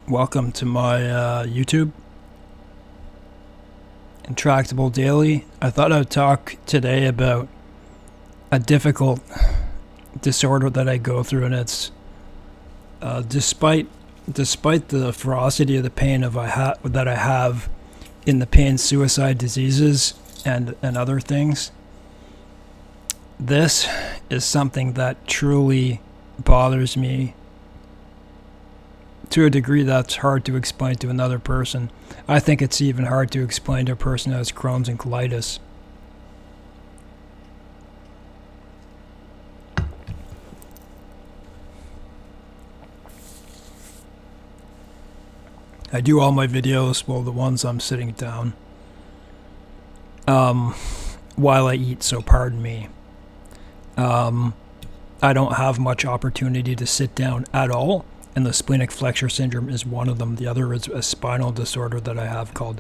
Welcome to my YouTube, Intractable Daily. I thought I'd talk today about a difficult disorder that I go through, and it's despite the ferocity of the pain that I have in the pain suicide diseases and other things. This is something that truly bothers me to a degree that's hard to explain to another person. I think it's even hard to explain to a person who has Crohn's and colitis. I do all my videos, well, the ones I'm sitting down, while I eat, so pardon me. I don't have much opportunity to sit down at all, and the splenic flexure syndrome is one of them. The other is a spinal disorder that I have called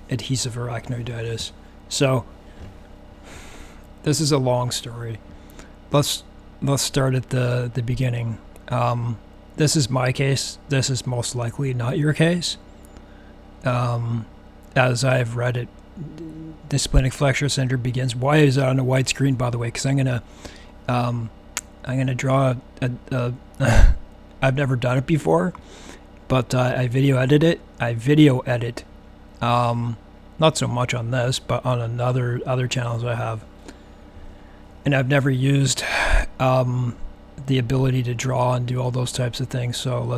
adhesive arachnoiditis. So this is a long story. Let's start at the beginning. This is my case. This is most likely not your case. As I've read it, the splenic flexure syndrome begins. Why is it on a white screen, by the way? Because I'm gonna draw a I've never done it before, but I video edit it. Not so much on this, but on other channels I have, and I've never used the ability to draw and do all those types of things. So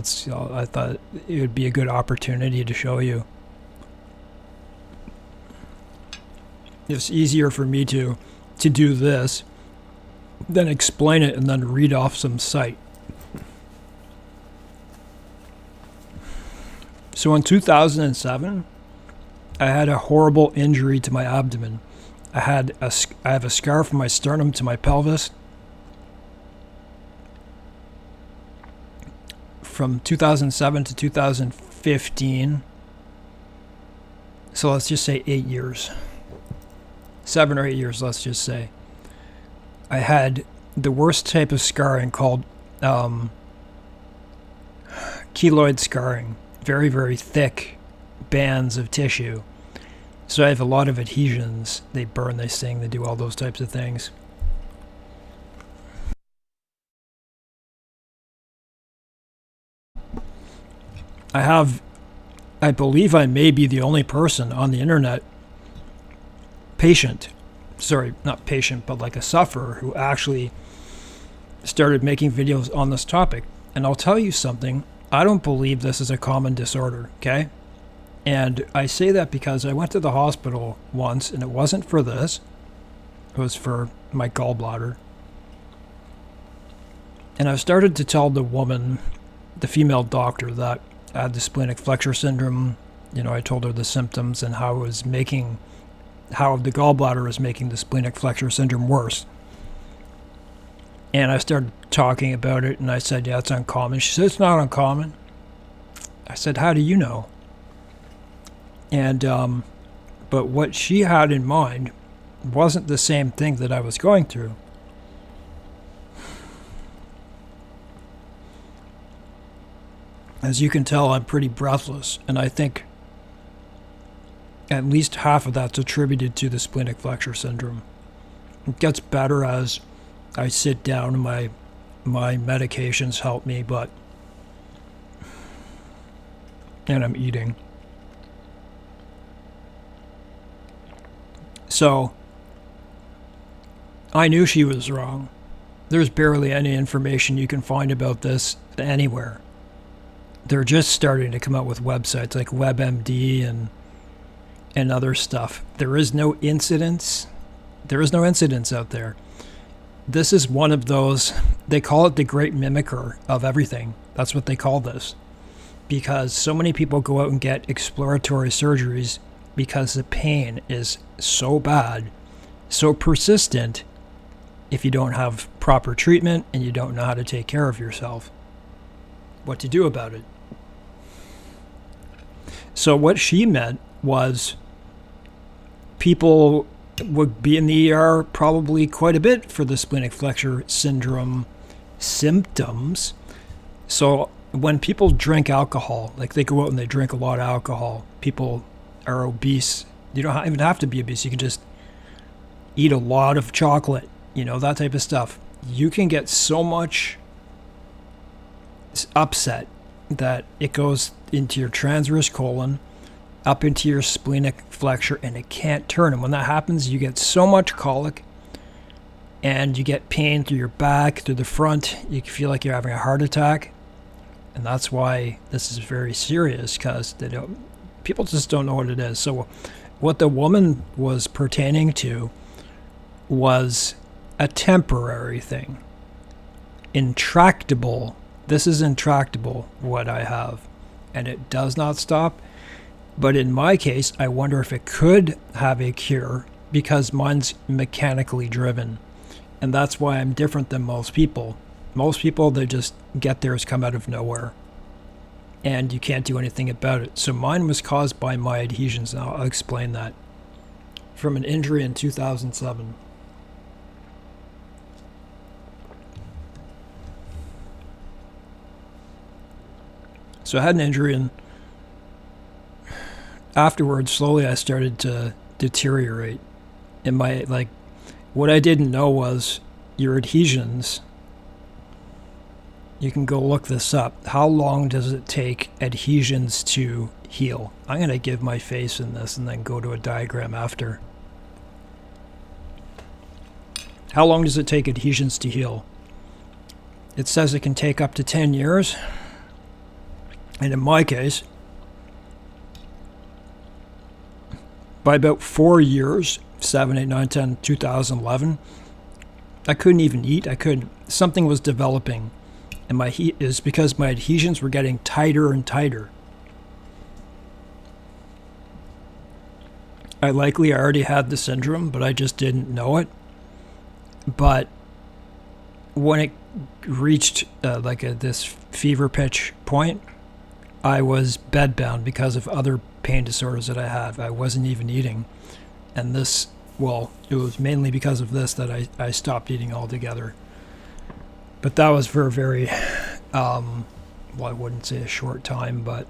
I thought it would be a good opportunity to show you. It's easier for me to do this than explain it and then read off some site. So in 2007, I had a horrible injury to my abdomen. I have a scar from my sternum to my pelvis from 2007 to 2015. So let's just say 8 years. 7 or 8 years, let's just say. I had the worst type of scarring called keloid scarring. Very, very thick bands of tissue. So I have a lot of adhesions. They burn, they sting, they do all those types of things. I believe I may be the only person on the internet, not patient, but like a sufferer, who actually started making videos on this topic. And I'll tell you something. I don't believe this is a common disorder, okay? And I say that because I went to the hospital once, and it wasn't for this. It was for my gallbladder. And I started to tell the woman, the female doctor, that I had the splenic flexure syndrome. You know, I told her the symptoms and how the gallbladder was making the splenic flexure syndrome worse. And I started talking about it, and I said, yeah, it's uncommon. She said, it's not uncommon. I said, how do you know? And, but what she had in mind wasn't the same thing that I was going through. As you can tell, I'm pretty breathless, and I think at least half of that's attributed to the splenic flexure syndrome. It gets better as I sit down, and my medications help me, and I'm eating. So I knew she was wrong. There's barely any information you can find about this anywhere. They're just starting to come out with websites like WebMD and other stuff. There is no incidence. There is no incidence out there. This is one of those, they call it the great mimicker of everything. That's what they call this. Because so many people go out and get exploratory surgeries because the pain is so bad, so persistent, if you don't have proper treatment and you don't know how to take care of yourself, what to do about it. So what she meant was people would be in the ER probably quite a bit for the splenic flexure syndrome symptoms. So when people drink alcohol, like they go out and they drink a lot of alcohol, people are obese. You don't even have to be obese. You can just eat a lot of chocolate, you know, that type of stuff. You can get so much upset that it goes into your transverse colon, up into your splenic flexure, and it can't turn. And when that happens, you get so much colic, and you get pain through your back, through the front. You feel like you're having a heart attack. And that's why this is very serious, because people just don't know what it is. So what the woman was pertaining to was a temporary thing. Intractable. This is intractable, what I have. And it does not stop. But in my case, I wonder if it could have a cure, because mine's mechanically driven. And that's why I'm different than most people. Most people, they just get theirs come out of nowhere. And you can't do anything about it. So mine was caused by my adhesions. And I'll explain that. From an injury in 2007. So I had an injury, and afterwards, slowly I started to deteriorate. And what I didn't know was your adhesions. You can go look this up. How long does it take adhesions to heal? I'm going to give my face in this and then go to a diagram after. How long does it take adhesions to heal? It says it can take up to 10 years. And in my case, by about 4 years, 7, 8, 9, 10, 2011, I couldn't even eat. Something was developing. And my heat is because my adhesions were getting tighter and tighter. I already had the syndrome, but I just didn't know it. But when it reached this fever pitch point, I was bedbound because of other pain disorders that I have. I wasn't even eating. And it was mainly because of this that I stopped eating altogether. But that was for a very, I wouldn't say a short time, but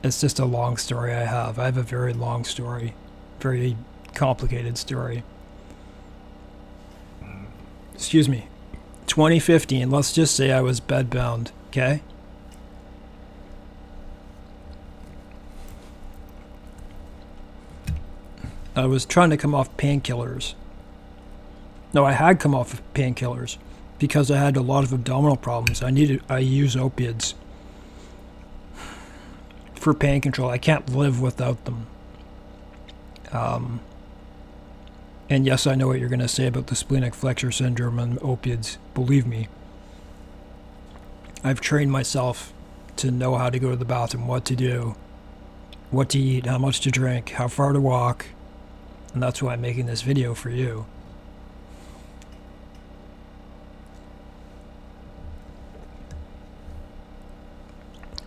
it's just a long story I have. I have a very long story, very complicated story. Excuse me. 2015, let's just say I was bedbound, okay? I was trying to come off painkillers. No, I had come off of painkillers because I had a lot of abdominal problems. I use opiates for pain control. I can't live without them. And yes, I know what you're going to say about the splenic flexure syndrome and opiates. Believe me. I've trained myself to know how to go to the bathroom, what to do, what to eat, how much to drink, how far to walk. And that's why I'm making this video for you.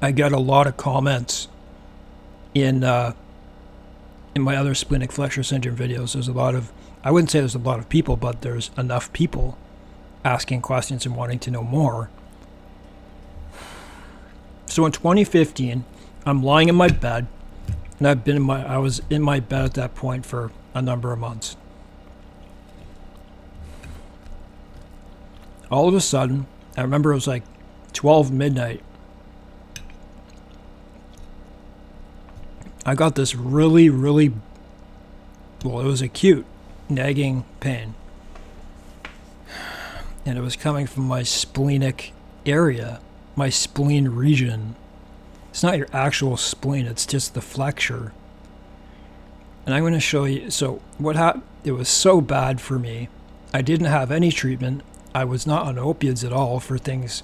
I got a lot of comments in my other splenic flexure syndrome videos. There's a lot of, I wouldn't say there's a lot of people, but there's enough people asking questions and wanting to know more. So in 2015, I'm lying in my bed, and I was in my bed at that point for a number of months. All of a sudden, I remember it was like 12 midnight. I got this really, really, it was acute, nagging pain. And it was coming from my splenic area, my spleen region. It's not your actual spleen, it's just the flexure. And I'm going to show you, so what happened, it was so bad for me. I didn't have any treatment. I was not on opiates at all for things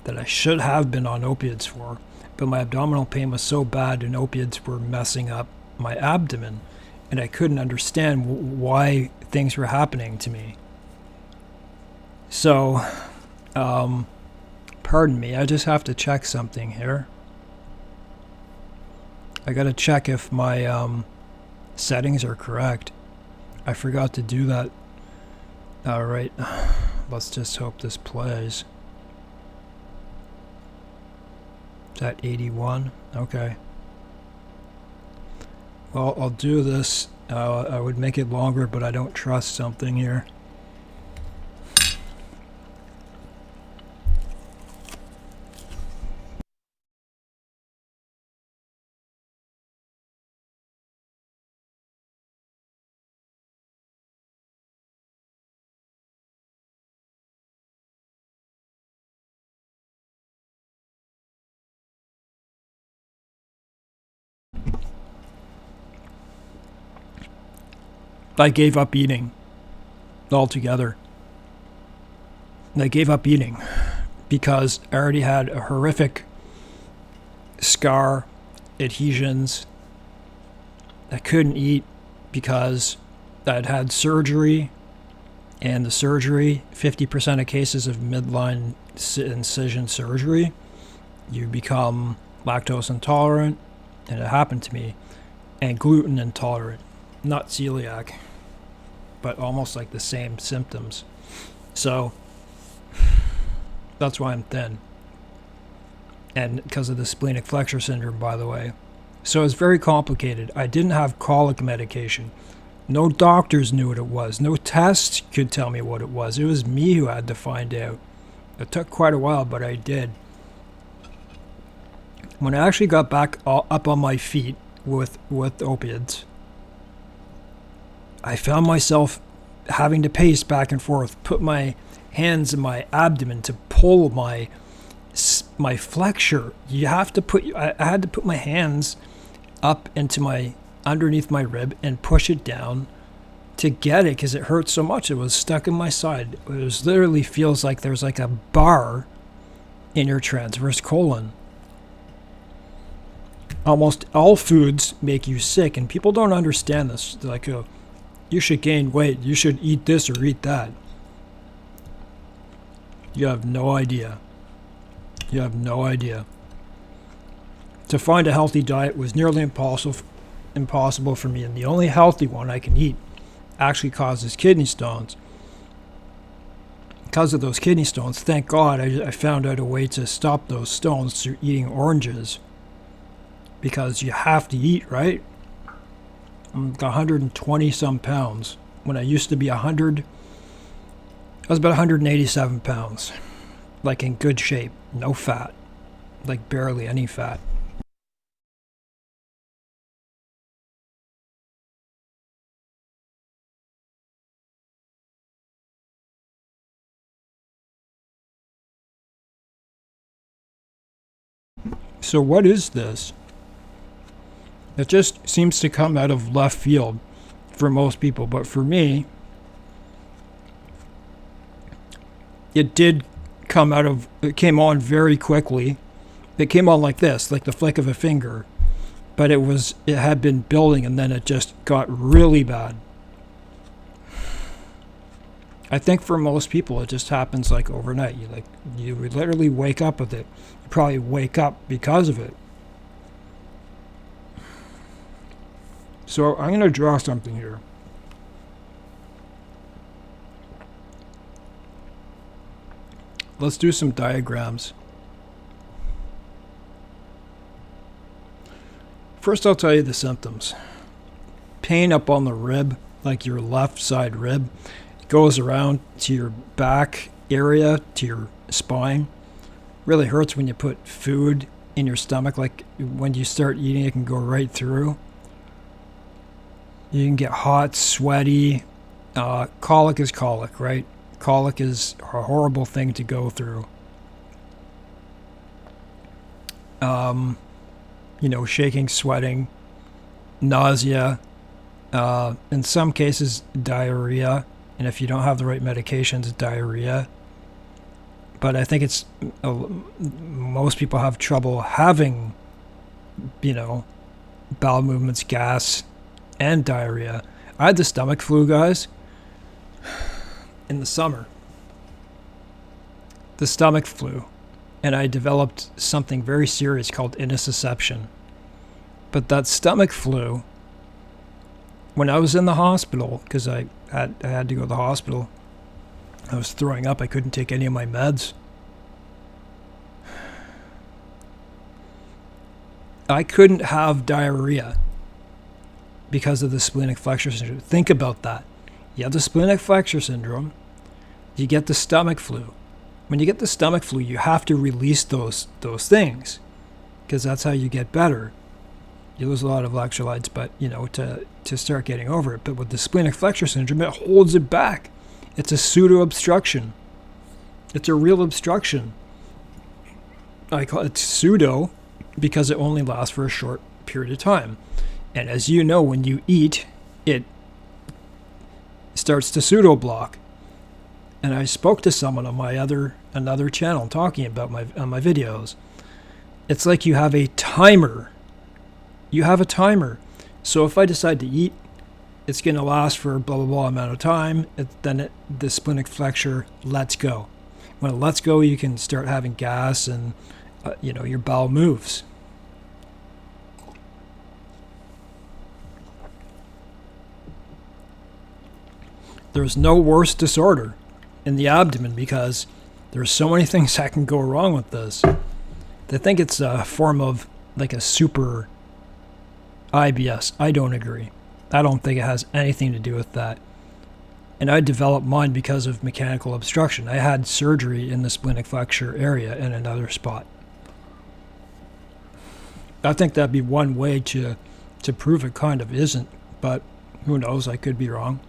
that I should have been on opiates for. But my abdominal pain was so bad and opiates were messing up my abdomen. And I couldn't understand why things were happening to me. So, pardon me, I just have to check something here. I gotta check if my settings are correct. I forgot to do that. Alright, let's just hope this plays. Is that 81? Okay. Well, I'll do this. I would make it longer, but I don't trust something here. I gave up eating altogether. I gave up eating because I already had a horrific scar, adhesions. I couldn't eat because I'd had surgery, and the surgery, 50% of cases of midline incision surgery, you become lactose intolerant, and it happened to me, and gluten intolerant. Not celiac, but almost like the same symptoms. So that's why I'm thin. And because of the splenic flexure syndrome, by the way. So it's very complicated. I didn't have colic medication. No doctors knew what it was. No tests could tell me what it was. It was me who had to find out. It took quite a while, but I did. When I actually got back up on my feet with opiates, I found myself having to pace back and forth, put my hands in my abdomen to pull my flexure. You have to put, I had to put my hands up into underneath my rib and push it down to get it because it hurt so much. It was stuck in my side. It was literally feels like there's like a bar in your transverse colon. Almost all foods make you sick, and people don't understand this. They're like, oh, you should gain weight. You should eat this or eat that. You have no idea. You have no idea. To find a healthy diet was nearly impossible for me, and the only healthy one I can eat actually causes kidney stones. Because of those kidney stones, thank God I found out a way to stop those stones through eating oranges. Because you have to eat, right? I'm like 120 some pounds. When I used to be 100, I was about 187 pounds. Like in good shape, no fat. Like barely any fat. So what is this? It just seems to come out of left field for most people, but for me, it came on very quickly. It came on like this, like the flick of a finger, but it had been building, and then it just got really bad. I think for most people, it just happens like overnight. You literally wake up with it. You probably wake up because of it. So I'm going to draw something here. Let's do some diagrams. First, I'll tell you the symptoms. Pain up on the rib, like your left side rib. It goes around to your back area, to your spine. Really hurts when you put food in your stomach. Like when you start eating, it can go right through. You can get hot, sweaty. Colic is colic, right? Colic is a horrible thing to go through. Shaking, sweating, nausea, in some cases diarrhea, and if you don't have the right medications, diarrhea. But I think most people have trouble having, bowel movements, gas, and diarrhea. I had the stomach flu, guys, in the summer. The stomach flu. And I developed something very serious called intussusception. But that stomach flu, when I was in the hospital, because I had to go to the hospital, I was throwing up. I couldn't take any of my meds. I couldn't have diarrhea because of the splenic flexure syndrome. Think about that. You have the splenic flexure syndrome, you get the stomach flu. When you get the stomach flu, you have to release those things, because that's how you get better. You lose a lot of electrolytes, but to start getting over it. But with the splenic flexure syndrome, it holds it back. It's a pseudo obstruction. It's a real obstruction. I call it pseudo because it only lasts for a short period of time. And as you know, when you eat, it starts to pseudo block. And I spoke to someone on my another channel talking about my videos. It's like you have a timer. You have a timer. So if I decide to eat, it's going to last for blah, blah, blah amount of time. The splenic flexure lets go. When it lets go, you can start having gas and, your bowel moves. There's no worse disorder in the abdomen because there's so many things that can go wrong with this. They think it's a form of like a super IBS. I don't agree. I don't think it has anything to do with that. And I developed mine because of mechanical obstruction. I had surgery in the splenic flexure area in another spot. I think that'd be one way to prove it kind of isn't, but who knows, I could be wrong.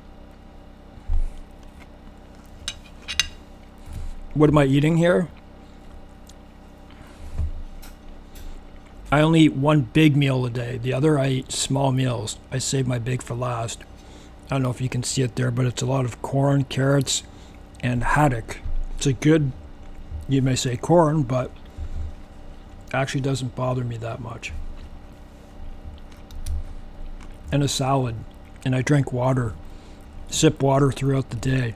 What am I eating here? I only eat one big meal a day. The other, I eat small meals. I save my big for last. I don't know if you can see it there, but it's a lot of corn, carrots, and haddock. It's a good, you may say corn, but actually doesn't bother me that much. And a salad. And I drink water. Sip water throughout the day.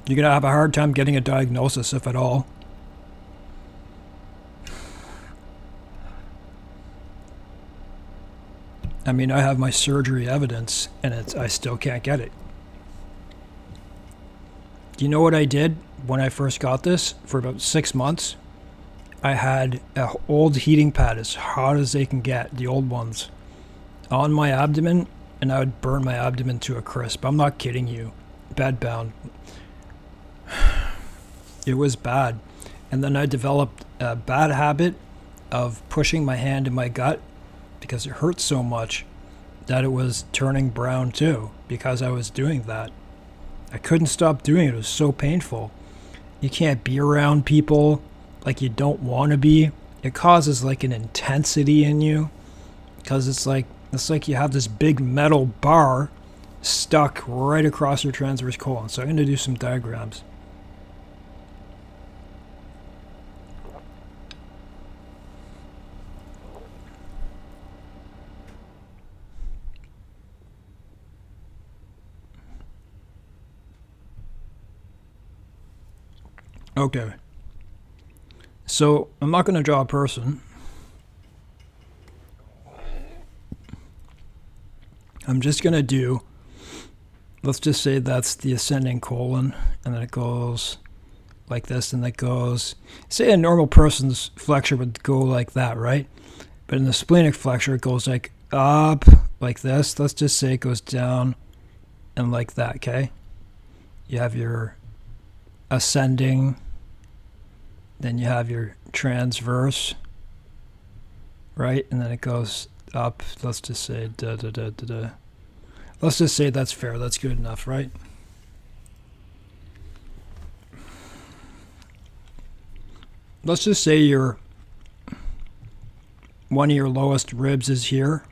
You're going to have a hard time getting a diagnosis, if at all. I mean, I have my surgery evidence, and I still can't get it. Do you know what I did when I first got this? For about 6 months, I had an old heating pad as hot as they can get, the old ones, on my abdomen, and I would burn my abdomen to a crisp. I'm not kidding you. Bedbound. It was bad. And then I developed a bad habit of pushing my hand in my gut because it hurt so much that it was turning brown too because I was doing that. I couldn't stop doing it. It was so painful. You can't be around people like you don't want to be. It causes like an intensity in you because it's like you have this big metal bar stuck right across your transverse colon. So I'm going to do some diagrams. Okay. So I'm not going to draw a person. I'm just going to do, let's just say that's the ascending colon, and then it goes like this, and that goes, say a normal person's flexure would go like that, right? But in the splenic flexure, it goes like up, like this. Let's just say it goes down and like that, okay? You have your ascending, then you have your transverse, right? And then it goes up. Let's just say Let's just say that's fair. That's good enough, right? Let's just say one of your lowest ribs is here,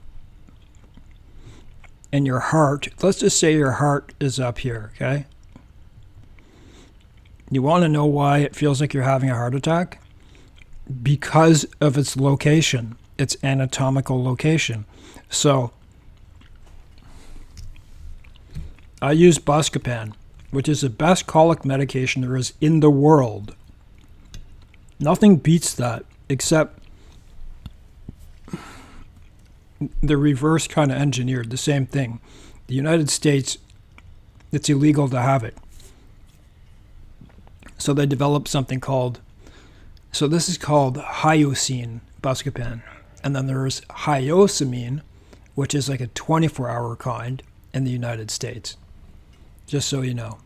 and your heart, let's just say your heart is up here, okay? You want to know why it feels like you're having a heart attack? Because of its location, its anatomical location. So, I use Buscopan, which is the best colic medication there is in the world. Nothing beats that, except the reverse kind of engineered, the same thing. The United States, it's illegal to have it. So they developed something called, so this is called hyoscine Buscopan. And then there's HYOSCAMINE, which is like a 24-hour kind in the United States. Just so you know.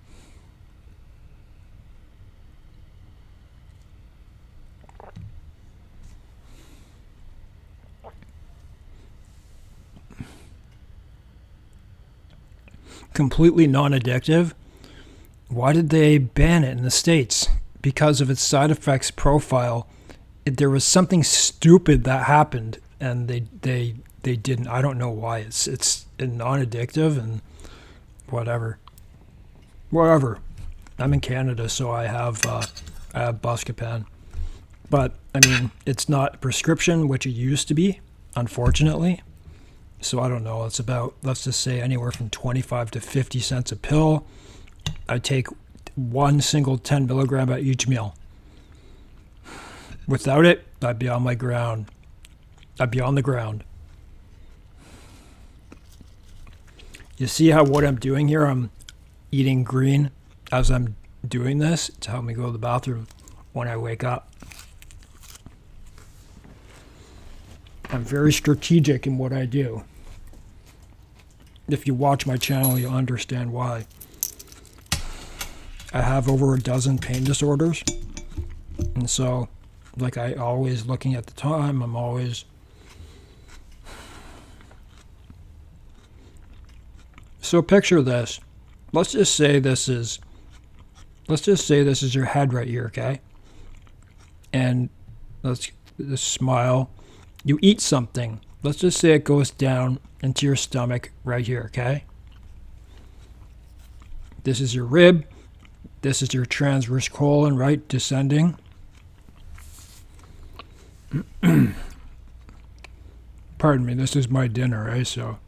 Completely non-addictive. Why did they ban it in the States? Because of its side effects profile. There was something stupid that happened, and they didn't. I don't know why. It's non-addictive and whatever. I'm in Canada, so I have Buscopan, but I mean it's not a prescription, which it used to be, unfortunately. So I don't know. It's about, let's just say, anywhere from 25 to 50 cents a pill. I take one single 10 milligram at each meal. Without it, I'd be on my ground. I'd be on the ground. You see how what I'm doing here? I'm eating green as I'm doing this to help me go to the bathroom when I wake up. I'm very strategic in what I do. If you watch my channel, you'll understand why. I have over a dozen pain disorders. And so, like, I always looking at the time, I'm always... So picture this. Let's just say this is your head right here, okay? And let's just smile. You eat something. Let's just say it goes down into your stomach right here, okay? This is your rib. This is your transverse colon, right? Descending. Pardon me, this is my dinner, right? So.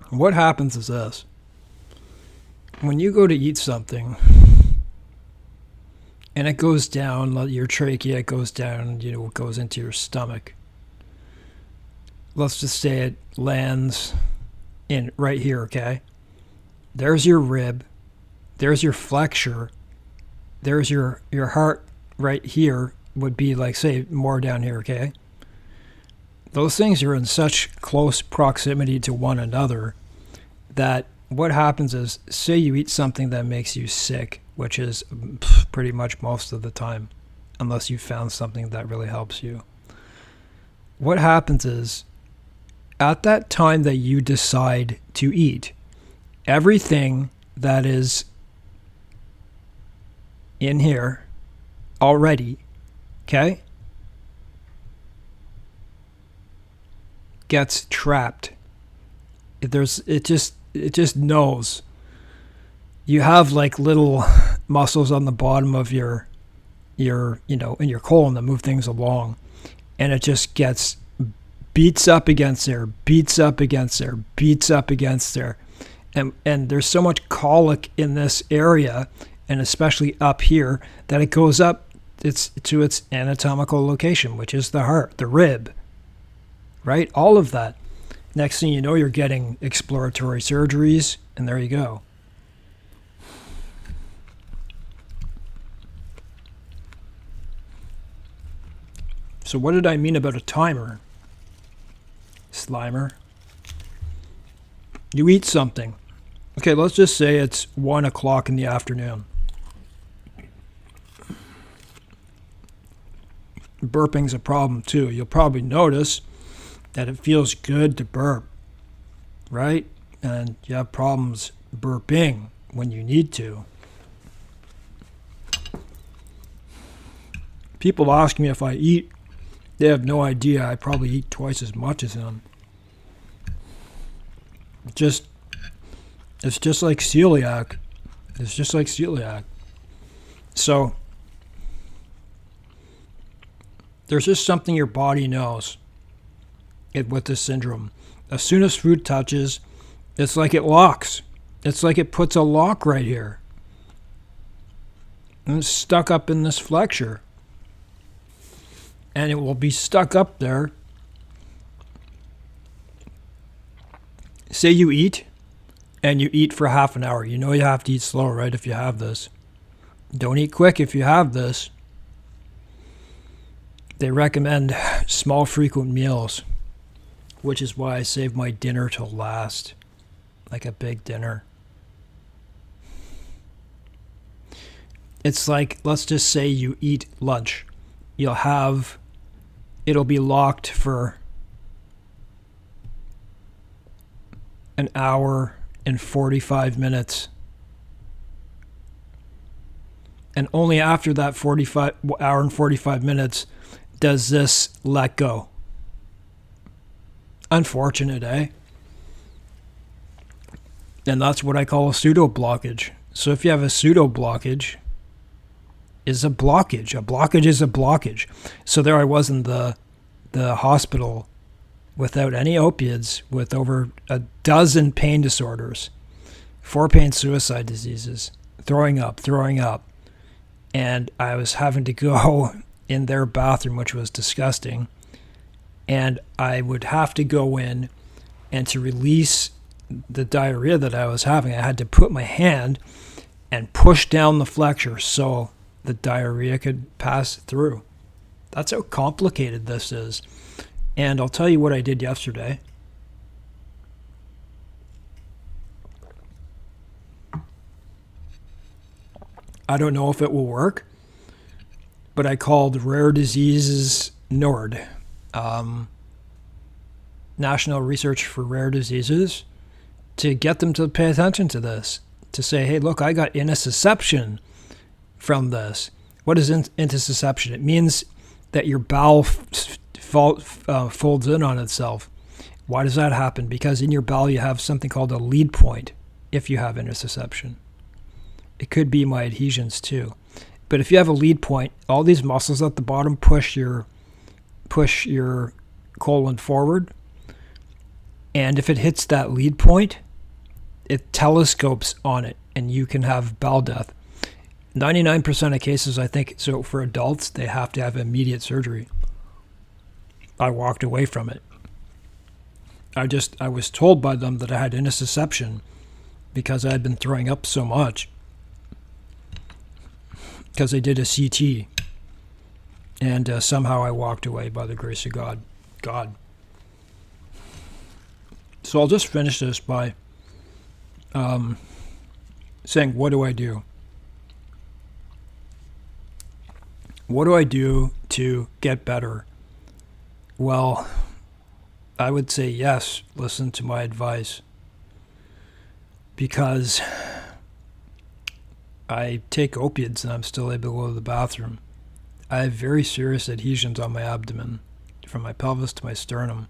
What happens is this. When you go to eat something, and it goes down, your trachea, it goes down, it goes into your stomach. Let's just say it lands in right here, okay? There's your rib. There's your flexure. There's your heart right here would be like, say, more down here, okay? Those things are in such close proximity to one another that what happens is, say you eat something that makes you sick, which is pretty much most of the time, unless you found something that really helps you. What happens is, at that time that you decide to eat, everything that is in here already, okay, gets trapped. It just knows. You have like little muscles on the bottom of your in your colon that move things along, and it just gets beats up against there, and there's so much colic in this area, and especially up here, that it goes up to its anatomical location, which is the heart, the rib, right? All of that. Next thing you know, you're getting exploratory surgeries, and there you go. So what did I mean about a timer? Slimer. You eat something. Okay, let's just say it's 1 o'clock in the afternoon. Burping's a problem too. You'll probably notice that it feels good to burp, right? And you have problems burping when you need to. People ask me if I eat. They have no idea. I probably eat twice as much as them. It's just like celiac. It's just like celiac. So there's just something your body knows with this syndrome. As soon as food touches, it's like it locks. It's like it puts a lock right here. And it's stuck up in this flexure. and it will be stuck up there. Say you eat, and you eat for half an hour. You know you have to eat slow, right, if you have this. Don't eat quick if you have this. They recommend small, frequent meals, which is why I save my dinner till last, like a big dinner. It's like, let's just say you eat lunch. It'll be locked for an hour and 45 minutes. And only after that hour and 45 minutes does this let go. Unfortunate, eh? And that's what I call a pseudo blockage. So if you have a pseudo blockage, is a blockage. A blockage is a blockage. So there I was in the hospital without any opiates, with over a dozen pain disorders, 4 pain suicide diseases, throwing up. And I was having to go in their bathroom, which was disgusting. And I would have to go in, and to release the diarrhea that I was having, I had to put my hand and push down the flexure so the diarrhea could pass through. That's how complicated this is. And I'll tell you what I did yesterday. I don't know if it will work, but I called Rare Diseases NORD, National Research for Rare Diseases, to get them to pay attention to this, to say, hey, look, I got intussusception from this. What is intussusception? It means that your bowel folds in on itself. Why does that happen? Because in your bowel you have something called a lead point if you have intussusception. It could be my adhesions too. But if you have a lead point, all these muscles at the bottom push your colon forward. And if it hits that lead point, it telescopes on it, and you can have bowel death. 99% of cases, I think, so for adults, they have to have immediate surgery. I walked away from it. I was told by them that I had intussusception because I had been throwing up so much. Because they did a CT. And somehow I walked away by the grace of God. So I'll just finish this by saying, what do I do? What do I do to get better? Well, I would say yes, listen to my advice. Because I take opiates and I'm still able to go to the bathroom. I have very serious adhesions on my abdomen, from my pelvis to my sternum.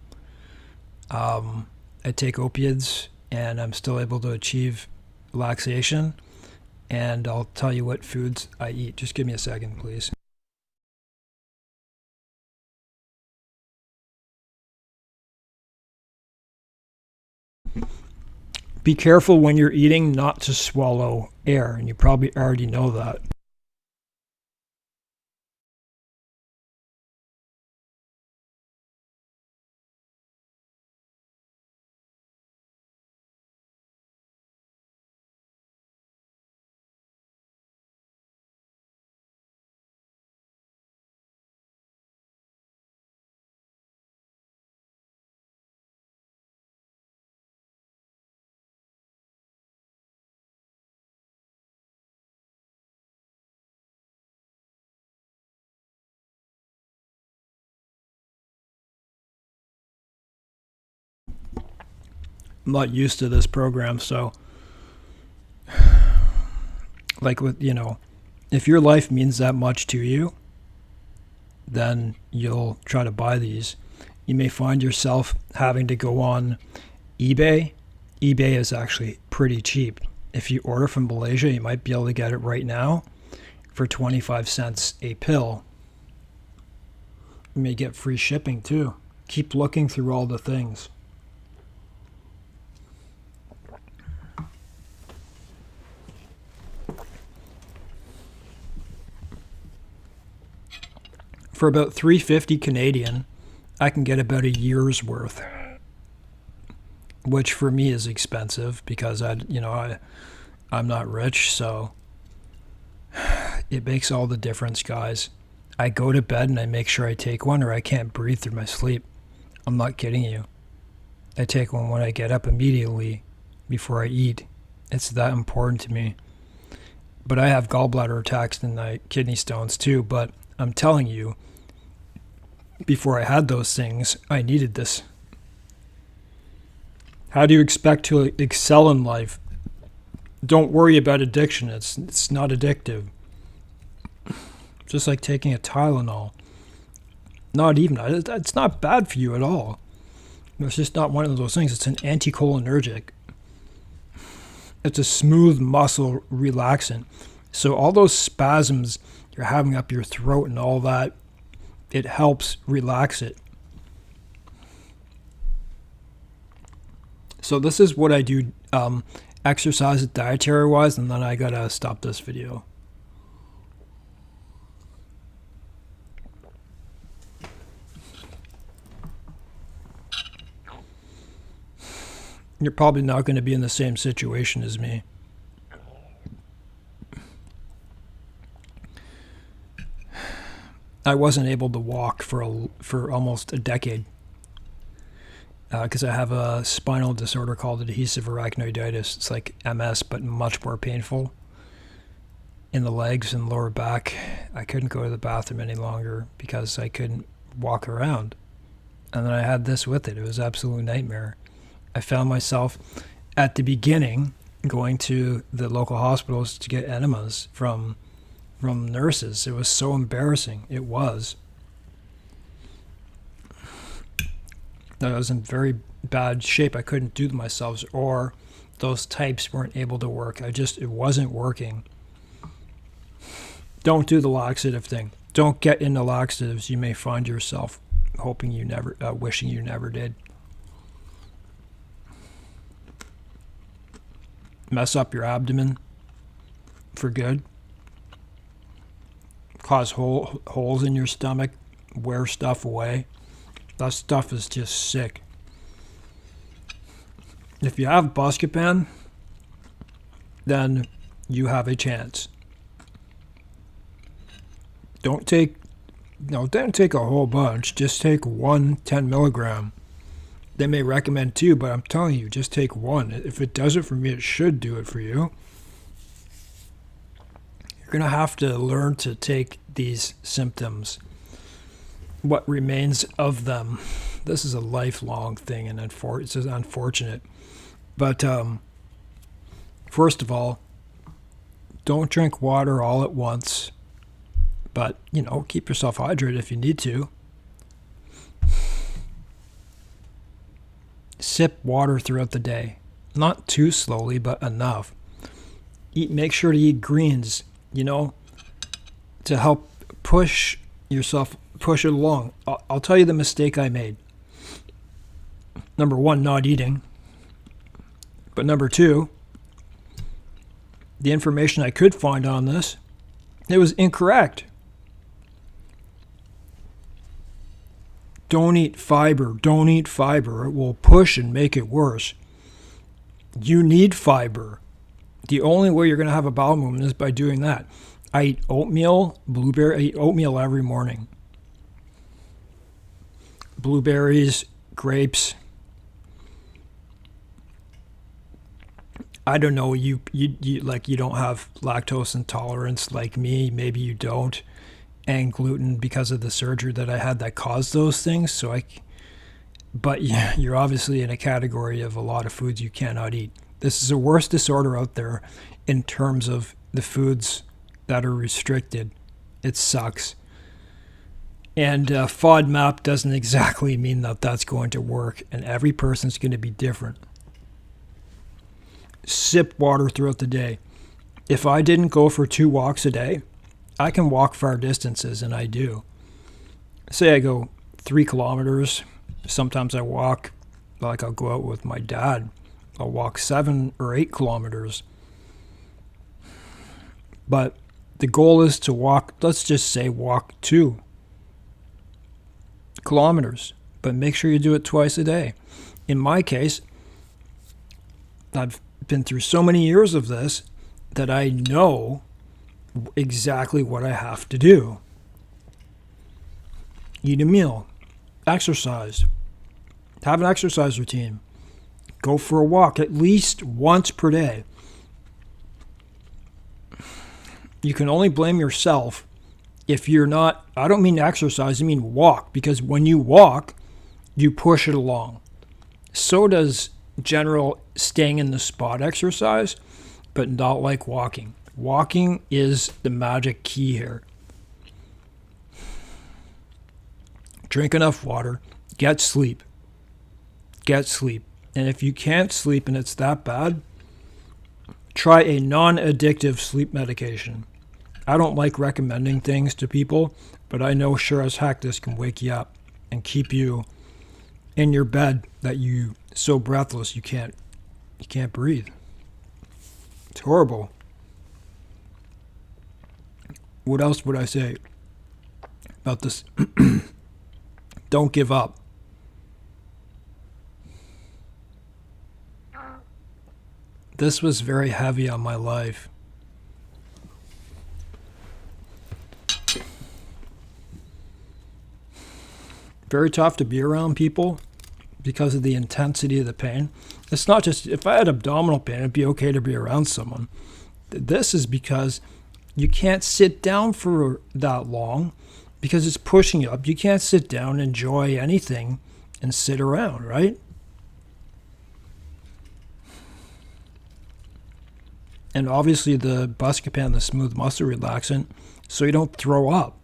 I take opiates and I'm still able to achieve relaxation. And I'll tell you what foods I eat. Just give me a second, please. Be careful when you're eating not to swallow air, and you probably already know that. I'm not used to this program, so like with, if your life means that much to you, then you'll try to buy these. You may find yourself having to go on eBay. eBay is actually pretty cheap. If you order from Malaysia, you might be able to get it right now for 25 cents a pill. You may get free shipping too. Keep looking through all the things. For about $3.50 Canadian, I can get about a year's worth, which for me is expensive because I'm not rich, so it makes all the difference, guys. I go to bed and I make sure I take one, or I can't breathe through my sleep. I'm not kidding you. I take one when I get up immediately before I eat. It's that important to me. But I have gallbladder attacks and kidney stones too, but I'm telling you, before I had those things, I needed this. How do you expect to excel in life? Don't worry about addiction. It's not addictive. Just like taking a Tylenol. Not even. It's not bad for you at all. It's just not one of those things. It's an anticholinergic. It's a smooth muscle relaxant. So all those spasms you're having up your throat and all that, it helps relax it. So this is what I do exercise dietary wise, and then I gotta stop this video. You're probably not going to be in the same situation as me. I wasn't able to walk for almost a decade because I have a spinal disorder called adhesive arachnoiditis. It's like MS, but much more painful in the legs and lower back. I couldn't go to the bathroom any longer because I couldn't walk around. And then I had this with it. It was an absolute nightmare. I found myself at the beginning going to the local hospitals to get enemas from nurses. It was so embarrassing. It was. I was in very bad shape. I couldn't do them myself, or those types weren't able to work. It wasn't working. Don't do the laxative thing. Don't get into laxatives. You may find yourself wishing you never did. Mess up your abdomen for good. Cause holes in your stomach. Wear stuff away. That stuff is just sick. If you have Buscopan, then you have a chance. Don't take a whole bunch. Just take one 10 milligram. They may recommend two, but I'm telling you, just take one. If it does it for me, it should do it for you. You're going to have to learn to take these symptoms, what remains of them. This is a lifelong thing, and it's unfortunate. But first of all, don't drink water all at once. But, keep yourself hydrated if you need to. Sip water throughout the day. Not too slowly, but enough. Make sure to eat greens, to help push it along. I'll tell you the mistake I made. Number one, not eating. But number two, the information I could find on this, it was incorrect. Don't eat fiber. Don't eat fiber. It will push and make it worse. You need fiber. The only way you're going to have a bowel movement is by doing that. I eat oatmeal, I eat oatmeal every morning. Blueberries, grapes. I don't know, you don't have lactose intolerance like me. Maybe you don't. And gluten because of the surgery that I had that caused those things. But yeah, you're obviously in a category of a lot of foods you cannot eat. This is the worst disorder out there in terms of the foods that are restricted. It sucks. And FODMAP doesn't exactly mean that that's going to work, and every person's going to be different. Sip water throughout the day. If I didn't go for 2 walks a day, I can walk far distances, and I do. Say I go 3 kilometers. Sometimes I walk, I'll go out with my dad. I'll walk 7 or 8 kilometers. But the goal is to walk, let's just say walk 2. kilometers, but make sure you do it twice a day. In my case, I've been through so many years of this that I know exactly what I have to do. Eat a meal, exercise, have an exercise routine, go for a walk at least once per day. You can only blame yourself if you're not, I don't mean exercise, I mean walk, because when you walk, you push it along. So does general staying in the spot exercise, but not like walking. Walking is the magic key here. Drink enough water, get sleep. Get sleep. And if you can't sleep and it's that bad, try a non-addictive sleep medication. I don't like recommending things to people, but I know sure as heck this can wake you up and keep you in your bed that you so breathless you can't breathe. It's horrible. What else would I say about this? Don't give up. This was very heavy on my life. Very tough to be around people because of the intensity of the pain. It's not just, if I had abdominal pain, it'd be okay to be around someone. This is because you can't sit down for that long because it's pushing you up. You can't sit down, enjoy anything, and sit around, right? And obviously the Buscopan, the smooth muscle relaxant, so you don't throw up.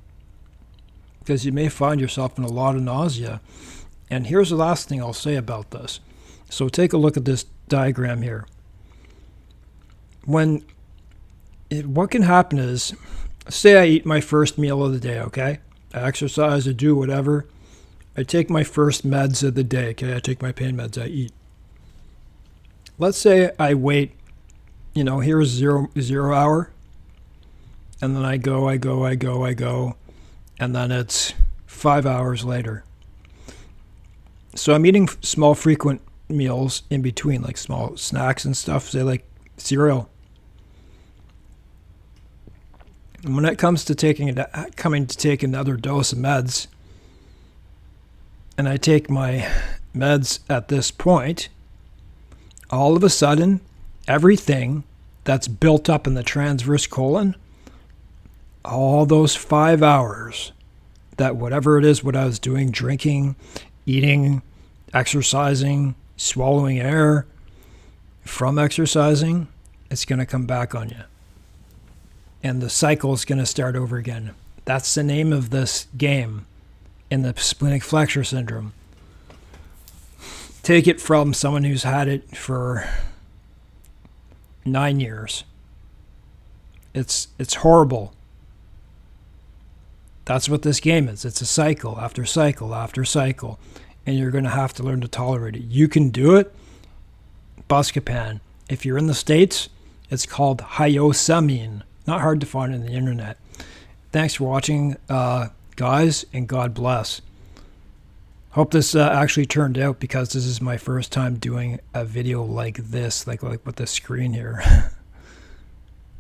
Because you may find yourself in a lot of nausea. And here's the last thing I'll say about this. So take a look at this diagram here. What can happen is, say I eat my first meal of the day, okay? I exercise, I do whatever. I take my first meds of the day, okay? I take my pain meds, I eat. Let's say I wait, here's zero hour. And then I go. And then it's 5 hours later. So I'm eating small frequent meals in between, like small snacks and stuff, say like cereal. And when it comes to coming to take another dose of meds, and I take my meds at this point, all of a sudden, everything that's built up in the transverse colon, all those 5 hours that whatever it is, what I was doing, drinking, eating, exercising, swallowing air from exercising, it's going to come back on you. And the cycle is going to start over again. That's the name of this game in the splenic flexure syndrome. Take it from someone who's had it for 9 years. It's horrible. That's what this game is. It's a cycle after cycle after cycle. And you're going to have to learn to tolerate it. You can do it. Buscopan. If you're in the States, it's called HYOSCAMINE. Not hard to find on the internet. Thanks for watching, guys, and God bless. Hope this actually turned out, because this is my first time doing a video like this, like with the screen here.